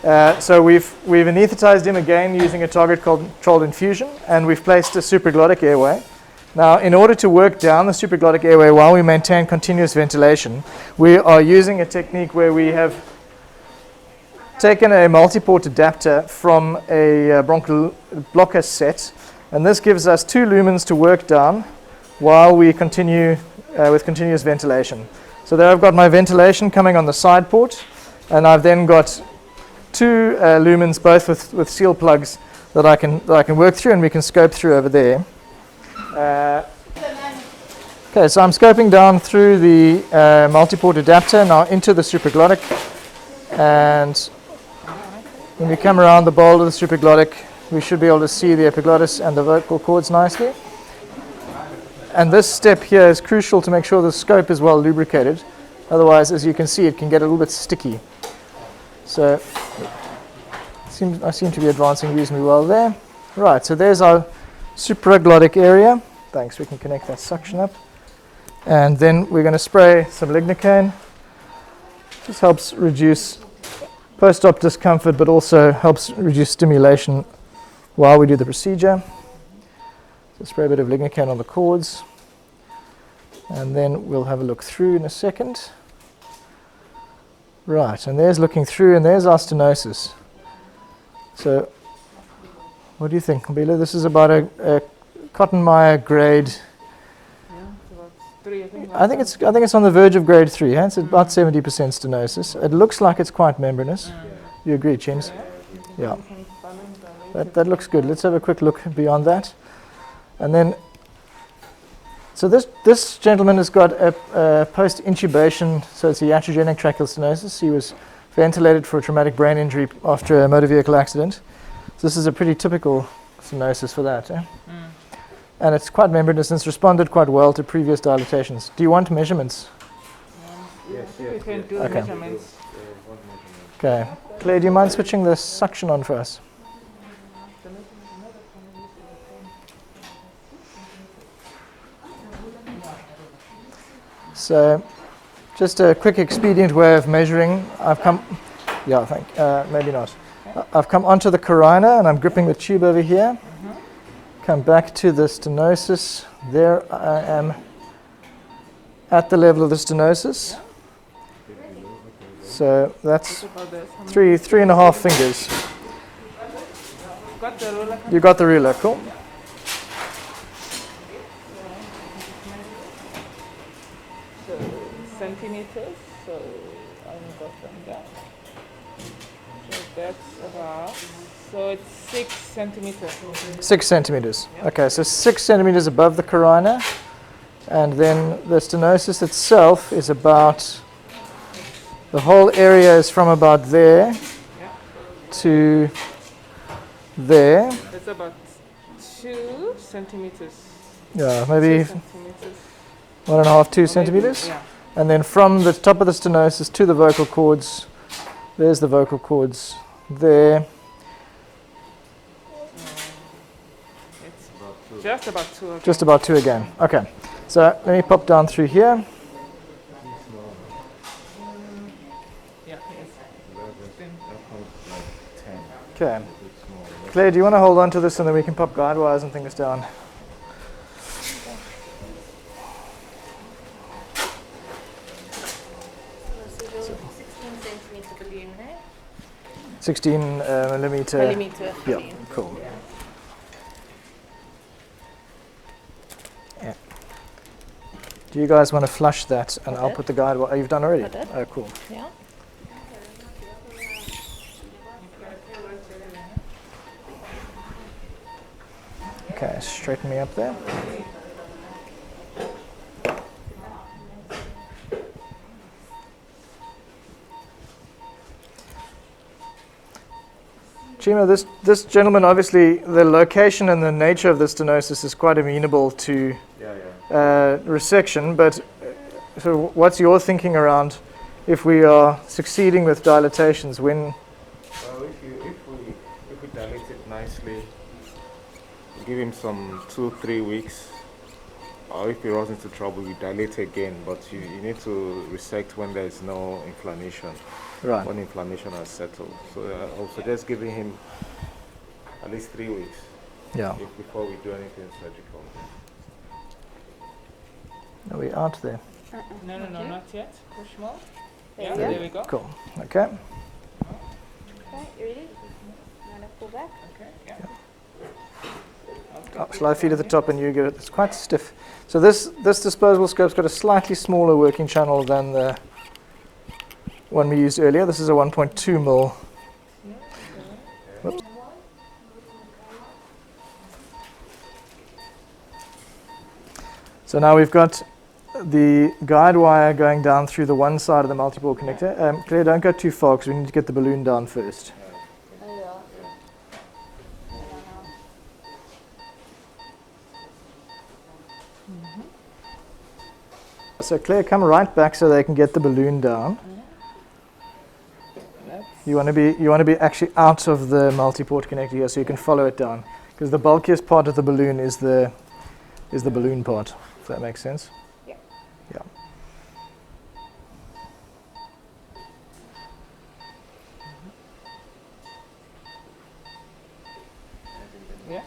So we've anesthetized him again using a target-controlled infusion, and we've placed a supraglottic airway. Now, in order to work down the supraglottic airway while we maintain continuous ventilation, we are using a technique where we have taken a multi-port adapter from a bronchial blocker set, and this gives us 2 lumens to work down while we continue with continuous ventilation. So there I've got my ventilation coming on the side port, and I've then got 2 lumens, both with seal plugs that I can work through, and we can scope through over there. Okay, so I'm scoping down through the multi-port adapter now into the supraglottic, and when we come around the bowl of the supraglottic, we should be able to see the epiglottis and the vocal cords nicely. And this step here is crucial to make sure the scope is well lubricated. Otherwise, as you can see, it can get a little bit sticky. So I seem to be advancing reasonably well there. Right, so there's our supraglottic area. Thanks, we can connect that suction up. And then we're going to spray some lignocaine. This helps reduce post-op discomfort, but also helps reduce stimulation while we do the procedure. So spray a bit of lignocaine on the cords, and then we'll have a look through in a second. Right, and there's looking through, and there's our stenosis. So what do you think, Mbila? This is about a Cotton-Meyer grade. Yeah, it's about 3, I think. I think it's on the verge of grade 3. Huh? It's about 70% stenosis. It looks like it's quite membranous. You agree, Chins? Yeah. That looks good. Let's have a quick look beyond that. And then, so this gentleman has got a post-intubation, so it's a iatrogenic tracheal stenosis. He was ventilated for a traumatic brain injury after a motor vehicle accident. So this is a pretty typical stenosis for that. Eh? And it's quite membranous, and it's responded quite well to previous dilatations. Do you want measurements? Yes. We can do measurements. Okay. Claire, do you mind switching the suction on for us? So, just a quick expedient way of measuring. Maybe not. I've come onto the carina, and I'm gripping the tube over here. Come back to the stenosis. There I am at the level of the stenosis. So that's 3.5 fingers. Got the ruler? You got the ruler, cool. So centimeters, so I've got them there. So that's about, so it's 6 centimeters. 6 centimeters. Yep. Okay, so 6 centimeters above the carina, and then the stenosis itself is about, the whole area is from about there to there. It's about 2 centimeters. Yeah, maybe 2 centimeters. 1.5, 2 centimeters. Yeah. And then from the top of the stenosis to the vocal cords, there's the vocal cords there. It's just about 2 again. Just about 2 again. Okay, so let me pop down through here. Yeah, yes. Okay. Claire, do you want to hold on to this and then we can pop guide wires and things down? So 16 centimeter balloon, eh? 16 millimeter. Millimeter Yeah, balloon. cool. Yeah. Do you guys want to flush that and I'll put the guide wire? Oh, you've done already? I did. Oh, cool. Yeah. Okay, straighten me up there. Chima, this gentleman, obviously, the location and the nature of the stenosis is quite amenable to resection, but so what's your thinking around if we are succeeding with dilatations? When? If we dilate it nicely, give him some 2-3 weeks, or if he runs into trouble, we dilate again, but you need to resect when there is no inflammation. Right. when inflammation has settled. So I'll suggest giving him at least 3 weeks Yeah. before we do anything surgical. Are we out there? No, not yet. Push more. There Yeah, you go. there we go. Cool. Okay. Okay, you ready? You want to pull back? Okay, yeah. Shall I feed at the top and you give it? It's quite stiff. So this disposable scope's got a slightly smaller working channel than the one we used earlier. This is a 1.2 mil. Whoops. So now we've got the guide wire going down through the one side of the multi-ball connector. Claire, don't go too far because we need to get the balloon down first. Oh, yeah. So Claire, come right back so they can get the balloon down. You want to be actually out of the multi-port connector here so you can follow it down, because the bulkiest part of the balloon is the balloon part. If that makes sense. Yeah. Yeah. Yeah.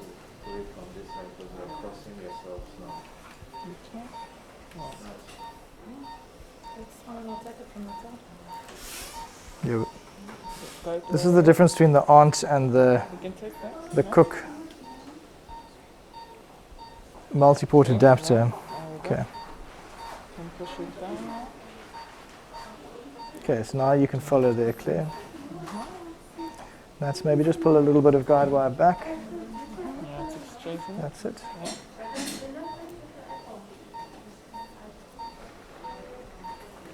Away from this side because you're crossing yourselves now. Okay. It's fine, I'll take it from the top. Yeah. Go to This is the difference between the aunt and the You can take that. the cook multi-port adapter. There we go. Okay. Can push it down now. Okay, so now you can follow there, Claire. That's maybe just pull a little bit of guide wire back. Yeah, to straighten it. That's it. Yeah.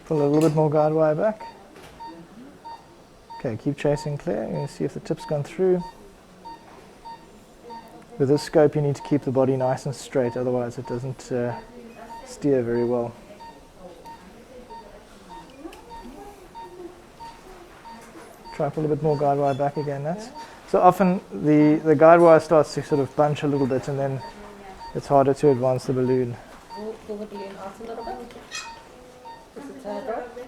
Pull a little bit more guide wire back. Okay, keep chasing, Claire. You're going to see if the tip's gone through. With this scope, you need to keep the body nice and straight, otherwise it doesn't steer very well. Try pull a bit more guide wire back again, that's. So often the guide wire starts to sort of bunch a little bit and then it's harder to advance the balloon. Pull the balloon out a little bit. Is it drop? Okay,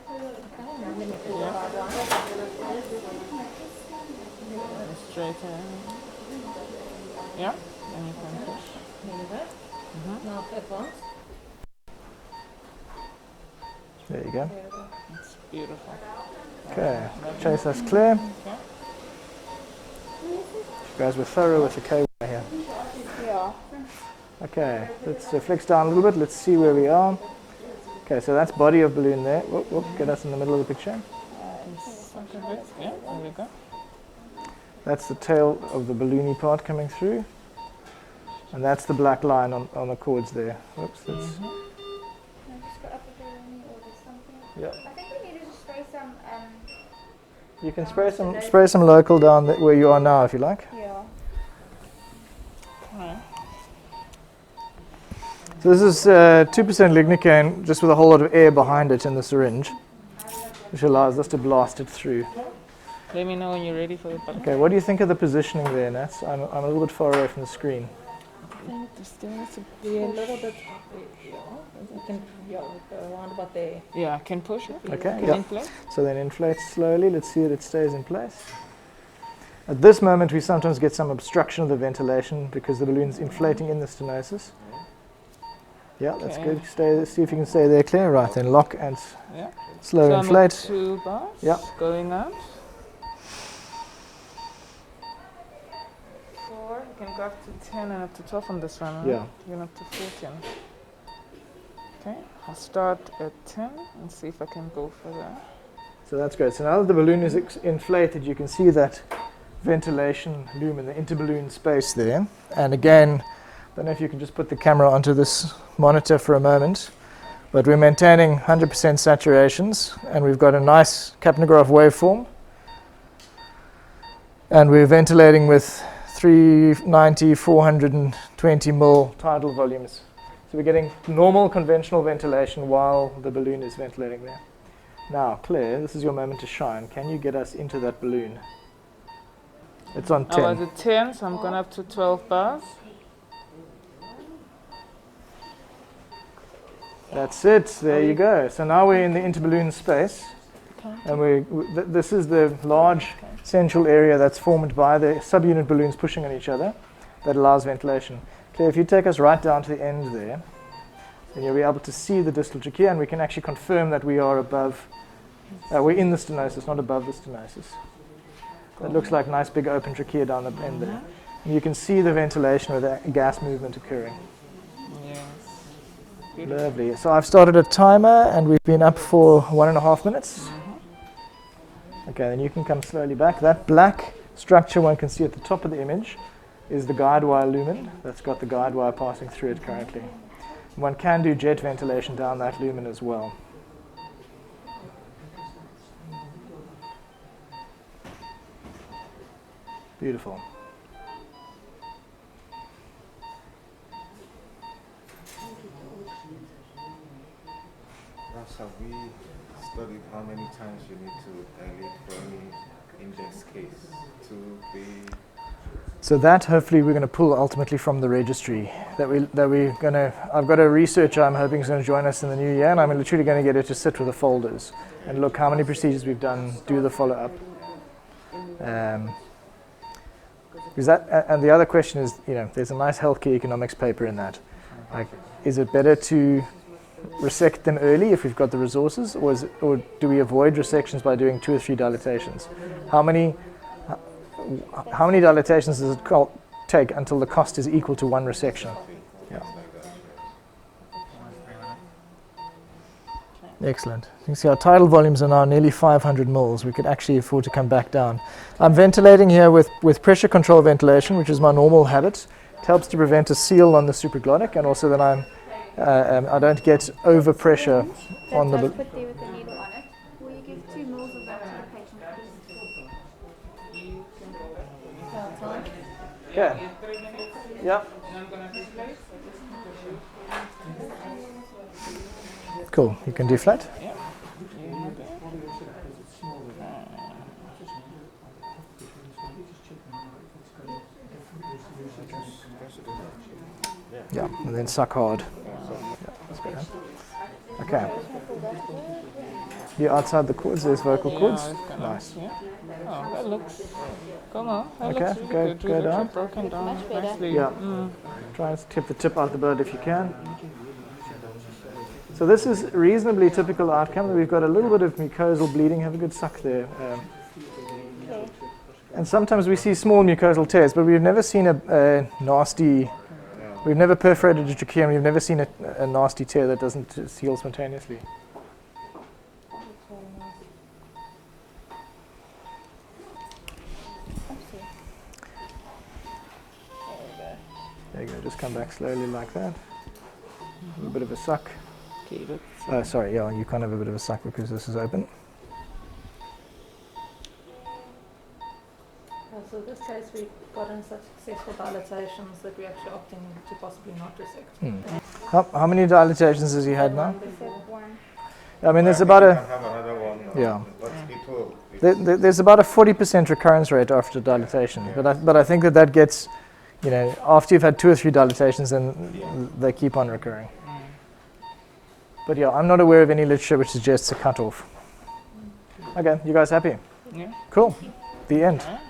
now let me pull the guide wire. Straighten. Yeah. And you can push. There you go. Now advance. There you go. There we go. It's beautiful. Okay, chase us clear. Okay. You guys were thorough with the K wire here. Yeah. Okay, let's flex down a little bit. Let's see where we are. Okay, so that's body of balloon there. Whoop, whoop, get us in the middle of the picture. Suck a bit. Yeah, there we go. That's the tail of the balloony part coming through. And that's the black line on the cords there. Whoops, that's, Just go up a bit and order something. yeah. I think we need to spray some, You can spray some local down where you are now if you like. yeah. Alright. So this is 2% lignocaine just with a whole lot of air behind it in the syringe, which allows us to blast it through. Let me know when you're ready for the button. Okay, what do you think of the positioning there, Nats? I'm a little bit far away from the screen. I think the still needs to Be a little bit, you can, yeah, around about there. Yeah, I can push it. Okay, Can yeah. inflate. So then inflate slowly. Let's see that it stays in place. At this moment, we sometimes get some obstruction of the ventilation because the balloon's inflating in the stenosis. Yeah, that's Okay. good. See if you can stay there clear. Right, then lock and Yeah. slow So inflate. I'm at 2 bars. Yeah. Going out. 4. You can go up to 10 and up to 12 on this one. Right? Yeah. Even up to 14. Okay. I'll start at 10 and see if I can go further. So that's great. So now that the balloon is inflated, you can see that ventilation loom in the interballoon space there. And again, I don't know if you can just put the camera onto this monitor for a moment, but we're maintaining 100% saturations, and we've got a nice Kapnograph waveform. And we're ventilating with 390, 420 mil tidal volumes. So we're getting normal conventional ventilation while the balloon is ventilating there. Now, Claire, this is your moment to shine. Can you get us into that balloon? It's on 10. I was at 10, so I'm going up to 12 bars. That's it. There you go. So now we're in the interballoon space. And this is the large central area that's formed by the subunit balloons pushing on each other that allows ventilation. Claire, if you take us right down to the end there, then you'll be able to see the distal trachea, and we can actually confirm that we are above, we're in the stenosis, not above the stenosis. It looks like nice big open trachea down the end there. And you can see the ventilation with the gas movement occurring. Yes. Lovely. So I've started a timer and we've been up for 1.5 minutes. Okay, then you can come slowly back. That black structure one can see at the top of the image is the guide wire lumen. That's got the guide wire passing through it currently. One can do jet ventilation down that lumen as well. Beautiful. Ross, have we studied how many times you need to dilate for any index case? 2, 3? So that hopefully we're going to pull ultimately from the registry. I've got a researcher I'm hoping is going to join us in the new year, and I'm literally going to get her to sit with the folders and look how many procedures we've done, do the follow-up. And the other question is, there's a nice healthcare economics paper in that. Like, is it better to resect them early if we've got the resources, or do we avoid resections by doing 2 or 3 dilatations? How many dilatations does it take until the cost is equal to 1 resection? Yeah. Excellent. You can see our tidal volumes are now nearly 500 mils. We could actually afford to come back down. I'm ventilating here with pressure control ventilation, which is my normal habit. It helps to prevent a seal on the supraglottic, and also that I don't get over pressure on the. Put there with the needle on it. Will you give 2 mils of that to the patient, please? Okay. Yeah. Cool. You can deflate. Yeah. Yeah, and then suck hard. Okay. You're outside the cords, there's vocal cords. Nice. Yeah. Oh, that looks. Come on. That Okay, looks really good. go down. Broken down Much better. nicely. Yeah. Try and tip the tip out of the blood if you can. So this is reasonably typical outcome. We've got a little bit of mucosal bleeding. Have a good suck there. And sometimes we see small mucosal tears, but we've never seen a nasty. We've never perforated a trachea, and we've never seen a nasty tear that doesn't heal spontaneously. There you go. Just come back slowly like that. A little bit of a suck. Keep it. Sorry, yeah, you can't have a bit of a suck because this is open. So in this case, we've gotten such successful dilatations that we're actually opting to possibly not resect. How many dilatations has he had now? One. I mean, there's about a Have another one. Yeah. But it will. there's about a 40% recurrence rate after dilatation, but I think that gets, after you've had 2 or 3 dilatations, then they keep on recurring. But yeah, I'm not aware of any literature which suggests a cutoff. Okay, you guys happy? Yeah. Cool. The end. Yeah.